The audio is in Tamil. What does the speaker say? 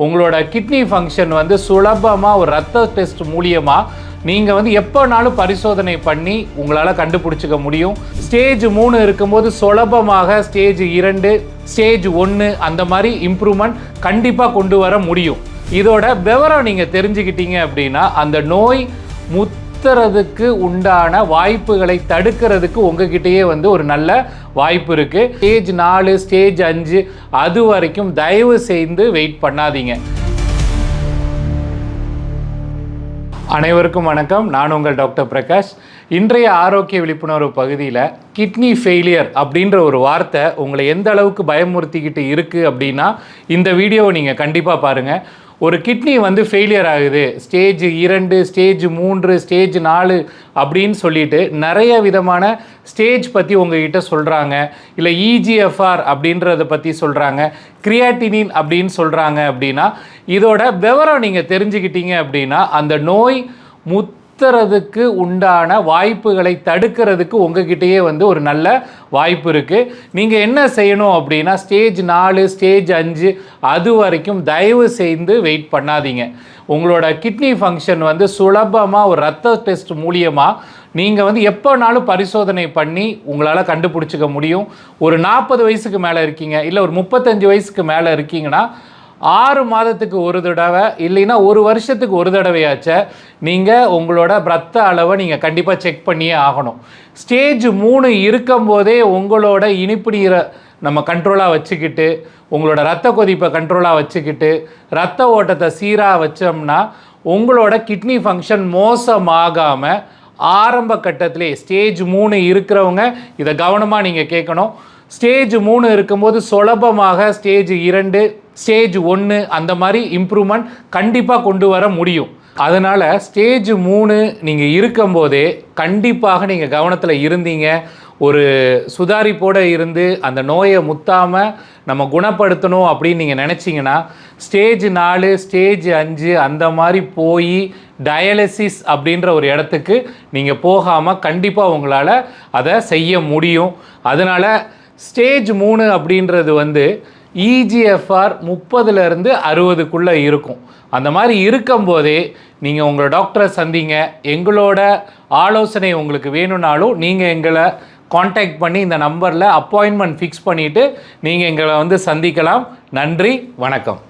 உங்களோட கிட்னி ஃபங்க்ஷன் வந்து சுலபமாக ஒரு ரத்த டெஸ்ட் மூலியமாக நீங்கள் வந்து எப்போனாலும் பரிசோதனை பண்ணி உங்களால் கண்டுபிடிச்சிக்க முடியும். ஸ்டேஜ் 3 இருக்கும்போது சுலபமாக ஸ்டேஜ் 2 ஸ்டேஜ் 1 அந்த மாதிரி இம்ப்ரூவ்மெண்ட் கண்டிப்பாக கொண்டு வர முடியும். இதோட விவரம் நீங்கள் தெரிஞ்சுக்கிட்டீங்க அப்படின்னா அந்த நோய் முத்துறதுக்கு உண்டான வாய்ப்புகளை தடுக்கிறதுக்கு உங்ககிட்டயே வந்து ஒரு நல்ல வாய்ப்பு இருக்குது. ஸ்டேஜ் 4 ஸ்டேஜ் 5 அது வரைக்கும் தயவு செய்து வெயிட் பண்ணாதீங்க. அனைவருக்கும் வணக்கம். நான் உங்கள் டாக்டர் பிரகாஷ். இன்றைய ஆரோக்கிய விழிப்புணர்வு பகுதியில் கிட்னி ஃபெயிலியர் அப்படின்ற ஒரு வார்த்தை உங்களை எந்த அளவுக்கு பயமுறுத்திக்கிட்டு இருக்குது அப்படின்னா இந்த வீடியோவை நீங்கள் கண்டிப்பாக பாருங்கள். ஒரு கிட்னி வந்து ஃபெயிலியர் ஆகுது, ஸ்டேஜ் 2 ஸ்டேஜ் 3 ஸ்டேஜ் 4 அப்படின்னு சொல்லிட்டு நிறைய விதமான ஸ்டேஜ் பற்றி உங்ககிட்ட சொல்கிறாங்க. இல்லை இஜிஎஃப்ஆர் அப்படின்றத பற்றி சொல்கிறாங்க, கிரியாட்டினின் அப்படின்னு சொல்கிறாங்க. அப்படின்னா இதோட விவரம் நீங்கள் தெரிஞ்சுக்கிட்டீங்க அப்படின்னா அந்த நோய் முத்துறதுக்கு உண்டான வாய்ப்புகளை தடுக்கிறதுக்கு உங்ககிட்டயே வந்து ஒரு நல்ல வாய்ப்பு இருக்குது. நீங்கள் என்ன செய்யணும் அப்படின்னா ஸ்டேஜ் 4 ஸ்டேஜ் 5 அது வரைக்கும் தயவு செய்து வெயிட் பண்ணாதீங்க. உங்களோட கிட்னி ஃபங்க்ஷன் வந்து சுலபமாக ஒரு ரத்த டெஸ்ட் மூலியமாக நீங்கள் வந்து எப்போனாலும் பரிசோதனை பண்ணி உங்களால் கண்டுபிடிச்சிக்க முடியும். ஒரு 40 வயசுக்கு மேலே இருக்கீங்க, இல்லை ஒரு 35 வயசுக்கு மேலே இருக்கீங்கன்னா 6 மாதத்துக்கு ஒரு தடவை இல்லைன்னா ஒரு வருஷத்துக்கு ஒரு தடவையாச்சும் நீங்கள் உங்களோட ரத்த அளவை நீங்கள் கண்டிப்பாக செக் பண்ணியே ஆகணும். ஸ்டேஜ் 3 இருக்கும்போதே உங்களோட இனிப்பு நீரை நம்ம கண்ட்ரோலாக வச்சுக்கிட்டு, உங்களோட ரத்த கொதிப்பை கண்ட்ரோலாக வச்சுக்கிட்டு, ரத்த ஓட்டத்தை சீராக வச்சோம்னா உங்களோட கிட்னி ஃபங்க்ஷன் மோசமாகாமல் ஆரம்ப கட்டத்திலே ஸ்டேஜ் 3 இருக்கிறவங்க இதை கவனமாக நீங்கள் கேட்கணும். ஸ்டேஜ் 3 இருக்கும்போது சுலபமாக ஸ்டேஜ் 2 ஸ்டேஜ் 1 அந்த மாதிரி இம்ப்ரூவ்மெண்ட் கண்டிப்பாக கொண்டு வர முடியும். அதனால் ஸ்டேஜ் 3 நீங்கள் இருக்கும்போதே கண்டிப்பாக நீங்கள் கவனத்தில் இருந்தீங்க, ஒரு சுதாரிப்போடு இருந்து அந்த நோயை முத்தாமல் நம்ம குணப்படுத்தணும் அப்படின்னு நீங்கள் நினச்சிங்கன்னா ஸ்டேஜ் 4 ஸ்டேஜ் 5 அந்த மாதிரி போய் டயாலிசிஸ் அப்படின்ற ஒரு இடத்துக்கு நீங்கள் போகாமல் கண்டிப்பாக உங்களால் அதை செய்ய முடியும். அதனால் ஸ்டேஜ் 3 அப்படின்றது வந்து இஜிஎஃப்ஆர் 30லேருந்து 60க்குள்ளே இருக்கும். அந்த மாதிரி இருக்கும்போதே நீங்கள் உங்களோட டாக்டரை சந்திங்க. எங்களோட ஆலோசனை உங்களுக்கு வேணும்னாலும் நீங்கள் எங்களை காண்டாக்ட் பண்ணி இந்த நம்பரில் அப்பாயின்மெண்ட் ஃபிக்ஸ் பண்ணிவிட்டு நீங்கள் எங்களை வந்து சந்திக்கலாம். நன்றி, வணக்கம்.